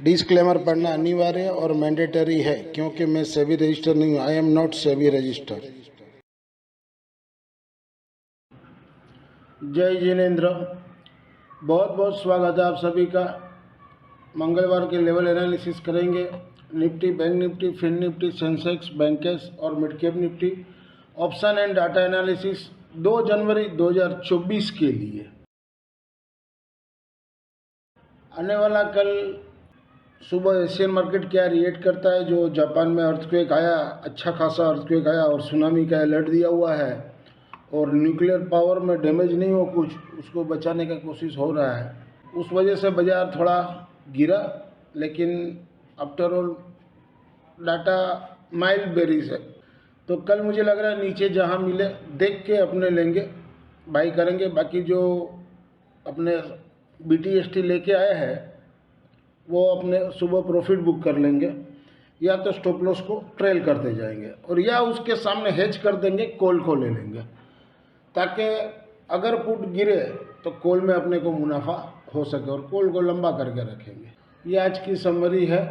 Disclaimer पढ़ना अनिवार्य और मैंडेटरी है क्योंकि मैं सेबी रजिस्टर नहीं हूँ। I am not SEBI register. जय जिनेन्द्र, बहुत बहुत स्वागत है आप सभी का। मंगलवार के लेवल एनालिसिस करेंगे। Nifty, bank Nifty, fin Nifty, Sensex, Bankex और mid cap Nifty. Option and data analysis 2 जनवरी 2024 के लिए। आने वाला कल सुबह एशियन मार्केट क्या रिएक्ट करता है। जो जापान में अर्थक्वेक आया, अच्छा खासा अर्थक्वेक आया और सुनामी का अलर्ट दिया हुआ है और न्यूक्लियर पावर में डैमेज नहीं हो कुछ, उसको बचाने का कोशिश हो रहा है। उस वजह से बाज़ार थोड़ा गिरा, लेकिन after all data mild bearish है। तो कल मुझे लग रहा है नीचे जहां मिले देख के अपने लेंगे, बाई करेंगे। बाकी जो अपने BTST लेके आए हैं वो अपने सुबह प्रॉफिट बुक कर लेंगे, या तो स्टॉप लॉस को ट्रेल करते जाएंगे और या उसके सामने हेज कर देंगे, कॉल को ले लेंगे, ताकि अगर पुट गिरे तो कॉल में अपने को मुनाफा हो सके और कॉल को लंबा करके रखेंगे। ये आज की समरी है।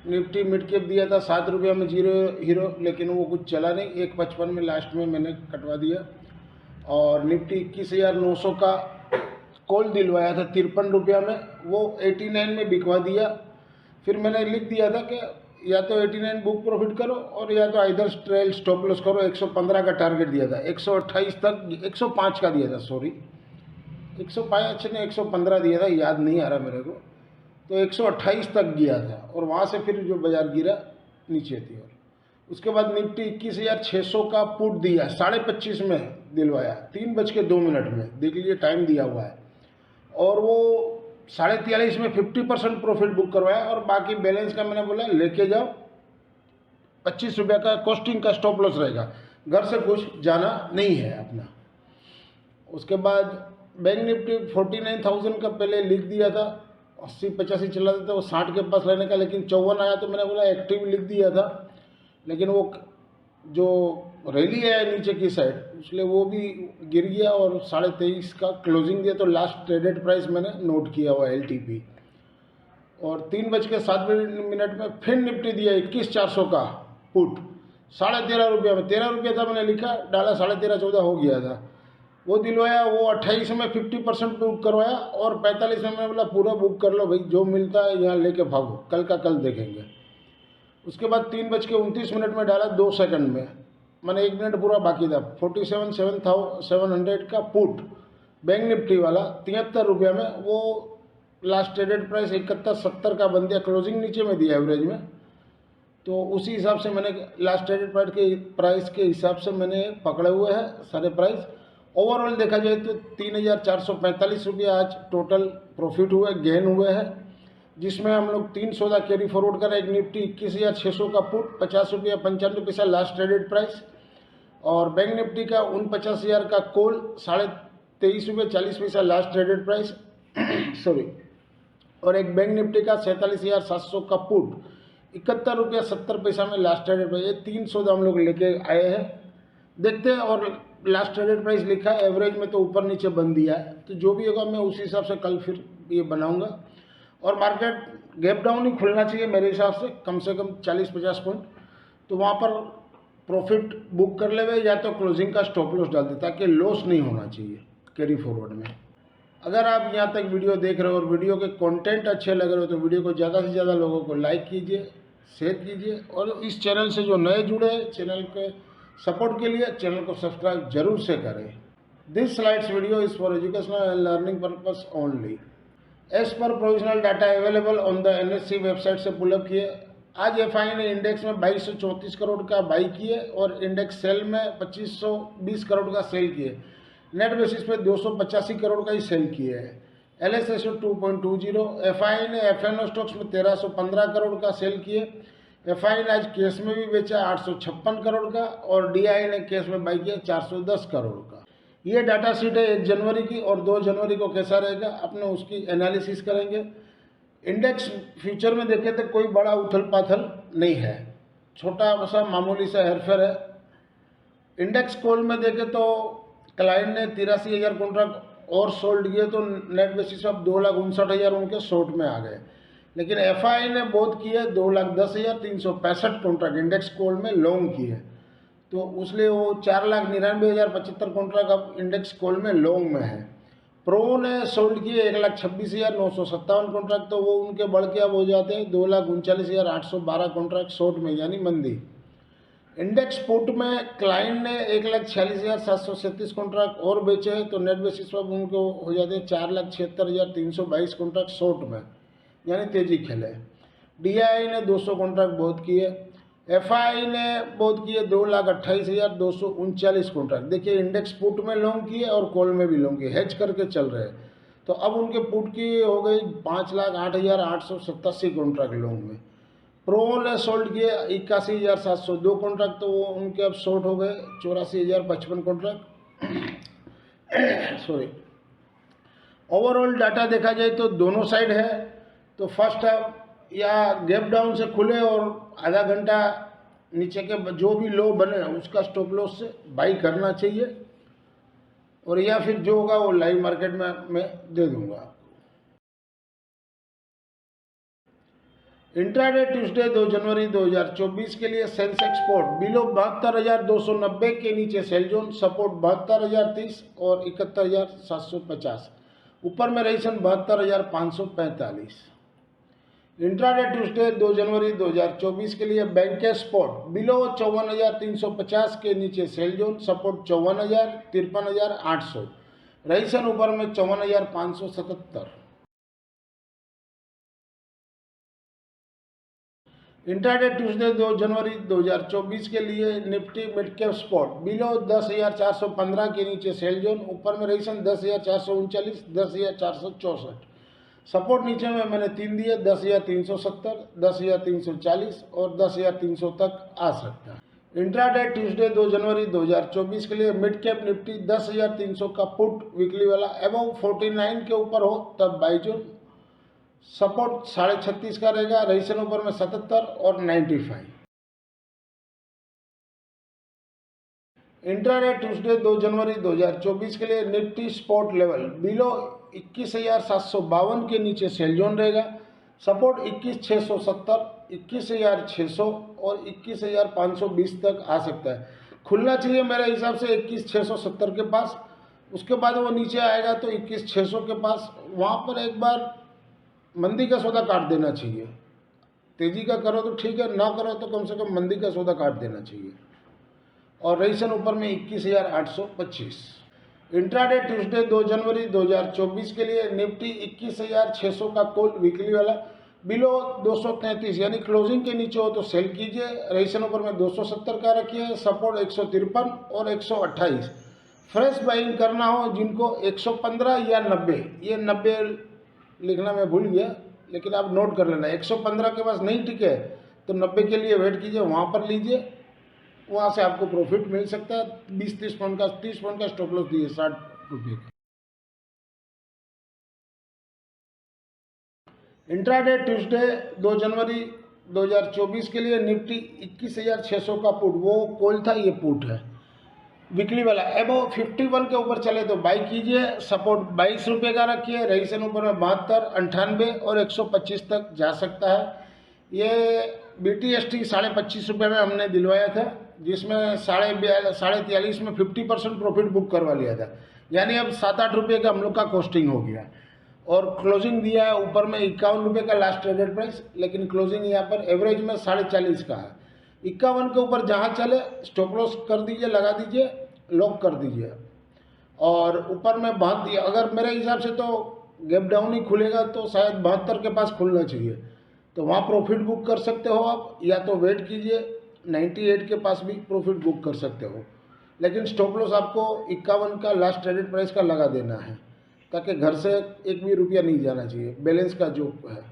निफ्टी मिड कैप दिया था 7 रुपये में 0 हीरो, लेकिन वो कुछ चला नहीं। 1.55 में लास्ट में मैंने कटवा दिया। और निफ्टी 21,900 का कॉल दिलवाया था 53 रुपया में, वो 89 में बिकवा दिया। फिर मैंने लिख दिया था कि या तो 89 बुक प्रॉफिट करो और या तो इधर ट्रेल स्टॉप लॉस करो। 115 का टारगेट दिया था, 128 तक, 105 का दिया था, सॉरी 105 ने 115 दिया था, याद नहीं आ रहा मेरे को। तो 128 तक गया था और वहाँ से फिर जो बाजार गिरा नीचे थी। और उसके बाद निफ्टी 21,600 का पुट दिया, 25.5 में दिलवाया, 3:02 में, देख लीजिए टाइम दिया हुआ है। और वो 43.5 में 50% प्रॉफिट बुक करवाया और बाकी बैलेंस का मैंने बोला लेके जाओ, 25 रुपये का कॉस्टिंग का स्टॉप लॉस रहेगा, घर से कुछ जाना नहीं है अपना। उसके बाद बैंक निफ्टी 49,000 का पहले लिख दिया था, 80-85 चला था, वो 60 के पास रहने का, लेकिन 54 आया तो मैंने बोला एक्टिव लिख दिया था। लेकिन वो जो रैली है नीचे की साइड, इसलिए वो भी गिर गया और 23.5 का क्लोजिंग दिया। तो लास्ट ट्रेडेड प्राइस मैंने नोट किया हुआ LTP। और 3:07 में फिर निफ्टी दिया 21,400 का पुट, 13.5 रुपये में, 13 रुपये था मैंने लिखा, डाला 13.5-14 हो गया था, वो दिलवाया। वो 28 में 50% बुक करवाया और 45 में मैंने बोला पूरा बुक कर लो भाई, जो मिलता है यहाँ लेके भागो, कल का कल देखेंगे। उसके बाद 3:29 में डाला 2 सेकंड में, मैंने 1 मिनट पूरा बाकी था। 47,700 का पुट बैंक निफ्टी वाला 73 रुपये में, वो लास्ट ट्रेडेड प्राइस 71.70 का बन दिया, क्लोजिंग नीचे में दिया एवरेज में। तो उसी हिसाब से मैंने लास्ट ट्रेडेड प्राइस के हिसाब से मैंने पकड़े हुए हैं सारे प्राइस। ओवरऑल देखा जाए तो 3,445 रुपये आज टोटल प्रॉफिट हुए, गेन हुए हैं, जिसमें हम लोग 3 सौदा कैरी फॉरवर्ड करें। एक निफ्टी 21,600 का पुट 50 रुपये 95 पैसा लास्ट ट्रेडेड प्राइस, और बैंक निफ्टी का 49,000 का कॉल 23.40 रुपये 40 पैसा लास्ट ट्रेडेड प्राइस सॉरी, और एक बैंक निफ्टी का 47,700 का पुट 71 रुपये 70 पैसा में लास्ट ट्रेडेड प्राइस। ये 3 सौदा हम लोग लेके आए हैं, देखते हैं। और लास्ट ट्रेडेड प्राइस लिखा है एवरेज में, तो ऊपर नीचे बन दिया है, तो जो भी होगा मैं उसी हिसाब से कल फिर ये बनाऊंगा। और मार्केट गैप डाउन ही खुलना चाहिए मेरे हिसाब से कम 40-50 पॉइंट, तो वहाँ पर प्रॉफिट बुक कर ले, या तो क्लोजिंग का स्टॉप लॉस डाल दे, ताकि लॉस नहीं होना चाहिए कैरी फॉरवर्ड में। अगर आप यहाँ तक वीडियो देख रहे हो और वीडियो के कंटेंट अच्छे लग रहे हो तो वीडियो को ज़्यादा से ज़्यादा लोगों को लाइक कीजिए, शेयर कीजिए, और इस चैनल से जो नए जुड़े हैं, चैनल के सपोर्ट के लिए चैनल को सब्सक्राइब जरूर से करें। This slides video is for educational and learning purpose only. As per provisional data available on the NSE website से पुलअप किए। आज FI ने इंडेक्स में 2234 करोड़ का बाई किए और इंडेक्स सेल में 2520 करोड़ का सेल किए। नेट बेसिस पे 285 करोड़ का ही सेल किए हैं। LS ratio 2.20। FI ने FNO स्टॉक्स में 1315 करोड़ का सेल किए। FI ने आज केस में भी बेचा 856 करोड़ का, और DI ने केस में बाई किया 410 करोड़ का। ये डाटा शीट है 1 जनवरी की, और 2 जनवरी को कैसा रहेगा अपने उसकी एनालिसिस करेंगे। इंडेक्स फ्यूचर में देखें तो कोई बड़ा उथल पाथल नहीं है, छोटा सा मामूली सा हेरफेर है। इंडेक्स कॉल में देखें तो क्लाइंट ने 83,000 कॉन्ट्रैक्ट और सोल्ड किए, तो नेट बेसिस पर 2,59,000 उनके शॉर्ट में आ गए। लेकिन एफआई ने बहुत किए 2,10,365 कॉन्ट्रैक्ट इंडेक्स कॉल में लॉन्ग किए, तो उसलिए वो 4,99,075 कॉन्ट्रैक्ट अब इंडेक्स कॉल में लॉन्ग में है। प्रो ने सोल्ड किए 1,26,957 कॉन्ट्रैक्ट, तो वो उनके बढ़ के अब हो जाते हैं 2,39,812 कॉन्ट्रैक्ट शॉर्ट में यानी मंदी। इंडेक्स पुट में क्लाइंट ने 1,46,737 कॉन्ट्रैक्ट और बेचे हैं, तो नेट बेसिस पर उनको हो जाते हैं 4,76,322 कॉन्ट्रैक्ट शॉर्ट में यानी तेजी खेले। डीआई ने 200 कॉन्ट्रैक्ट बहुत किए, एफआई ने बहुत किए 2,28,239 कॉन्ट्रैक्ट। देखिए इंडेक्स पुट में लॉन्ग किए और कॉल में भी लॉन्ग किए, हेज करके चल रहे हैं, तो अब उनके पुट की हो गई 5,08,887 कॉन्ट्रैक्ट लॉन्ग में। प्रो ने सोल्ड किए 81,702 कॉन्ट्रैक्ट, तो वो उनके अब शॉर्ट हो गए 84,055 कॉन्ट्रैक्ट। सॉरी, ओवरऑल डाटा देखा जाए तो दोनों साइड है, तो फर्स्ट हाफ या गैप डाउन से खुले और आधा घंटा नीचे के जो भी लो बने उसका स्टॉप लॉस से बाई करना चाहिए, और या फिर जो होगा वो लाइव मार्केट में मैं दे दूंगा। इंट्राडे ट्यूसडे 2 जनवरी 2024 के लिए सेंसेक्स स्पोर्ट बिलो 72,290 के नीचे सेल जोन, सपोर्ट 72,030 और 71,750, ऊपर में रेजिस्टेंस 72,545। इंट्राडे ट्यूसडे 2 जनवरी 2024 के लिए बैंक स्पोर्ट बिलो 54,350 के नीचे सेल जोन, सपोर्ट 54,000 53,800, रेजिस्टेंस ऊपर में 54,577। इंट्राडे ट्यूसडे 2 जनवरी 2024 के लिए Nifty mid cap spot below 10,415 के नीचे सेल जोन, ऊपर में रेजिस्टेंस 10,439 10,464, सपोर्ट नीचे में मैंने 3 दिए 10,370 10,340 और 10,300 तक आ सकता है। इंट्राडे ट्यूसडे 2 जनवरी 2024 के लिए मिड कैप निफ्टी 10,300 का पुट वीकली वाला अबव 49 के ऊपर हो तब बाई जोन, सपोर्ट 36.5 का रहेगा, रेजिस्टेंस ऊपर में 77 और 95। इंट्राडे ट्यूसडे 2 जनवरी 2024 के लिए निफ्टी स्पॉट लेवल बिलो 21,752 के नीचे सेल जोन रहेगा, सपोर्ट 21,670 21,600 और 21,520 तक आ सकता है। खुलना चाहिए मेरे हिसाब से 21,670 के पास, उसके बाद वो नीचे आएगा तो 21,600 के पास, वहाँ पर एक बार मंदी का सौदा काट देना चाहिए। तेजी का करो तो ठीक है, ना करो तो कम से कम मंदी का सौदा काट देना चाहिए। और रेजिस्टेंस ऊपर में 21,825। इंट्राडे ट्यूसडे 2 जनवरी 2024 के लिए निफ्टी 21,600 का कॉल वीकली वाला बिलो 233 यानी क्लोजिंग के नीचे हो तो सेल कीजिए, रेजिस्टेंस ऊपर में 270 का रखिए, सपोर्ट 153 और 128। फ्रेश बाइंग करना हो जिनको 115 या 90, ये 90 लिखना मैं भूल गया लेकिन आप नोट कर लेना, 115 के पास नहीं टिके तो 90 के लिए वेट कीजिए, वहाँ पर लीजिए, वहाँ से आपको प्रॉफिट मिल सकता है। 20-30 पॉइंट का 30 पॉइंट का स्टॉप लॉस दिए 60 रुपये का। इंट्राडे ट्यूसडे 2 जनवरी 2024 के लिए निफ्टी 21,600 का पुट, वो कॉल था ये पुट है वीकली वाला, एबो 51 के ऊपर चले तो बाई कीजिए, सपोर्ट 22 रुपये का रखिए, रेजिस्टेंस ऊपर में 72 98 और 125 तक जा सकता है। ये BTST 25.5 रुपये में हमने दिलवाया था, जिसमें 43.5 में 50% प्रॉफिट बुक करवा लिया था, यानी अब 7-8 रुपये का हम लोग का कॉस्टिंग हो गया। और क्लोजिंग दिया है ऊपर में 51 रुपये का लास्ट ट्रेडेड प्राइस, लेकिन क्लोजिंग यहाँ पर एवरेज में 40.5 का है। 51 के ऊपर जहाँ चले स्टॉप लॉस कर दीजिए, लगा दीजिए, लॉक कर दीजिए। और ऊपर में 72, अगर मेरे हिसाब से तो गैप डाउन ही खुलेगा तो शायद 72 के पास खुलना चाहिए, तो वहाँ प्रॉफिट बुक कर सकते हो आप, या तो वेट कीजिए 98 के पास भी प्रॉफिट बुक कर सकते हो, लेकिन स्टॉप लॉस आपको 51 का लास्ट ट्रेडेड प्राइस का लगा देना है, ताकि घर से एक भी रुपया नहीं जाना चाहिए, बैलेंस का जो है।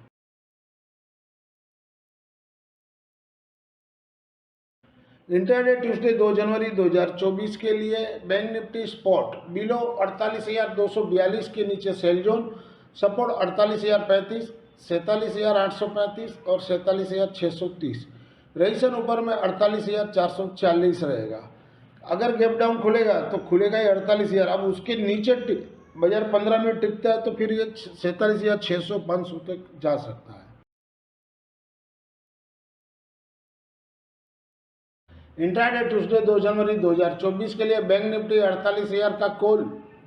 इंट्राडे ट्यूसडे 2 जनवरी 2024 के लिए बैंक निफ्टी स्पॉट बिलो 48,242 के नीचे सेल जोन, सपोर्ट 48,035 47,835 और 47,630, रेजिस्टेंस ऊपर में 48,440 रहेगा। अगर गैप डाउन खुलेगा तो खुलेगा ही 48,000, अब उसके नीचे बाजार 15 मिनट टिकता है तो फिर ये 47,600 500 तक जा सकता है। इंट्राडे ट्यूसडे 2 जनवरी 2024 के लिए बैंक निफ्टी 48,000 का कॉल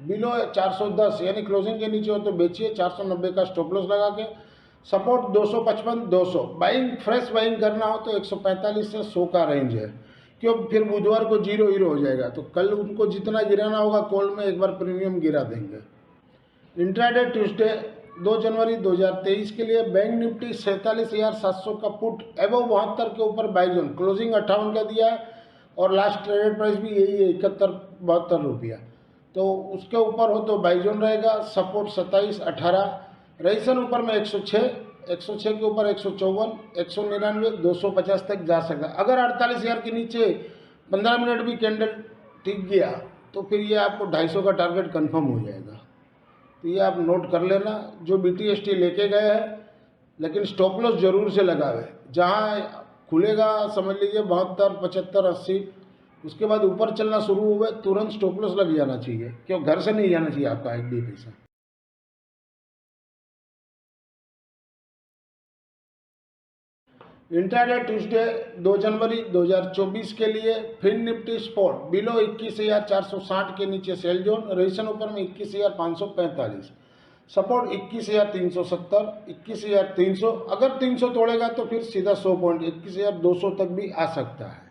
बिलो 410 यानी क्लोजिंग के नीचे हो तो बेचिए, 490 का स्टॉप लॉस लगा के। सपोर्ट 255 200। बाइंग फ्रेश बाइंग करना हो तो 145 से 100 का रेंज है, क्यों फिर बुधवार को 0 हो जाएगा, तो कल उनको जितना गिराना होगा कॉल में एक बार प्रीमियम गिरा देंगे। इंट्राडे ट्यूसडे 2 जनवरी 2023 के लिए बैंक निफ्टी 47,700 का पुट एबव 72 के ऊपर बाई जोन, क्लोजिंग 58 का दिया है और लास्ट ट्रेडेड प्राइस भी यही है 71-72 रुपया, तो उसके ऊपर हो तो बाई जोन रहेगा। सपोर्ट 27-18, रेजिस्टेंस ऊपर में 106 के ऊपर 154, 199, 250 तक जा सकता है। अगर 48,000 के नीचे 15 मिनट भी कैंडल टिक गया तो फिर ये आपको 250 का टारगेट कंफर्म हो जाएगा, तो ये आप नोट कर लेना। जो BTST लेके गए हैं, लेकिन स्टॉप लॉस जरूर से लगावे। जहाँ खुलेगा समझ लीजिए 72, 75, 80, उसके बाद ऊपर चलना शुरू हुए तुरंत स्टॉप लॉस लग जाना चाहिए, क्यों घर से नहीं जाना चाहिए आपका एक भी पैसा। इंट्राडे ट्यूसडे 2 जनवरी 2024 के लिए फिन निफ्टी स्पॉट बिलो 21,460 के नीचे सेल जोन, रेजिस्टेंस ऊपर में 21,545, सपोर्ट 21,370, 21,300। अगर 300 तोड़ेगा तो फिर सीधा 100 पॉइंट 21,200 तक भी आ सकता है।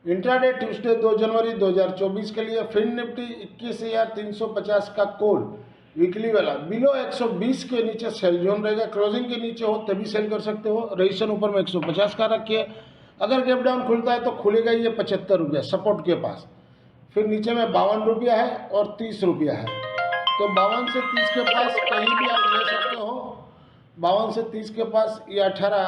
इंट्राडे ट्यूसडे 2 जनवरी 2024 के लिए फिन निफ्टी 21,350 का कॉल वीकली वाला बिलो 120 के नीचे सेल जोन रहेगा, क्लोजिंग के नीचे हो तभी सेल कर सकते हो। रेजिस्टेंस ऊपर में 150 का रखिए। अगर गैप डाउन खुलता है तो खुलेगा ये 75 रुपया सपोर्ट के पास, फिर नीचे में 52 रुपया है और 30 रुपया है, तो 52 से 30 के पास कहीं भी आप ले सकते हो। 52 से 30 के पास ये 18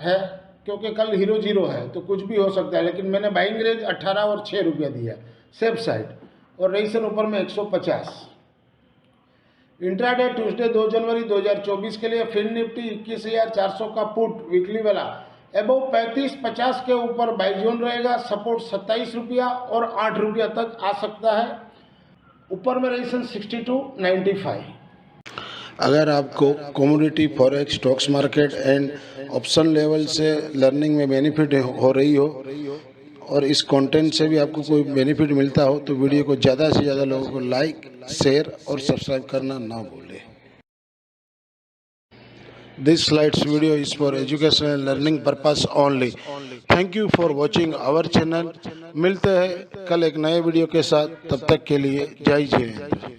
है, क्योंकि कल 0 है तो कुछ भी हो सकता है, लेकिन मैंने बाइंग रेंज 18 और 6 रुपया दिया सेफ साइड, और रेजिस्टेंस ऊपर में 150। इंट्राडे ट्यूसडे 2 जनवरी 2024 के लिए फिन निफ्टी 21,400 का पुट वीकली वाला एबव 35-50 के ऊपर बाई जोन रहेगा, सपोर्ट 27 रुपया और 8 रुपया तक आ सकता है। ऊपर में रेजिस्टेंस 62-95। अगर आपको commodity forex stocks market and option level से लर्निंग में बेनिफिट हो रही हो और इस कंटेंट से भी आपको कोई बेनिफिट मिलता हो तो वीडियो को ज़्यादा से ज़्यादा लोगों को लाइक, शेयर और सब्सक्राइब करना ना भूलें। This slides video is for educational learning purpose only. Thank you for watching our channel. मिलते हैं कल एक नए वीडियो के साथ, तब तक के लिए जय हिंद।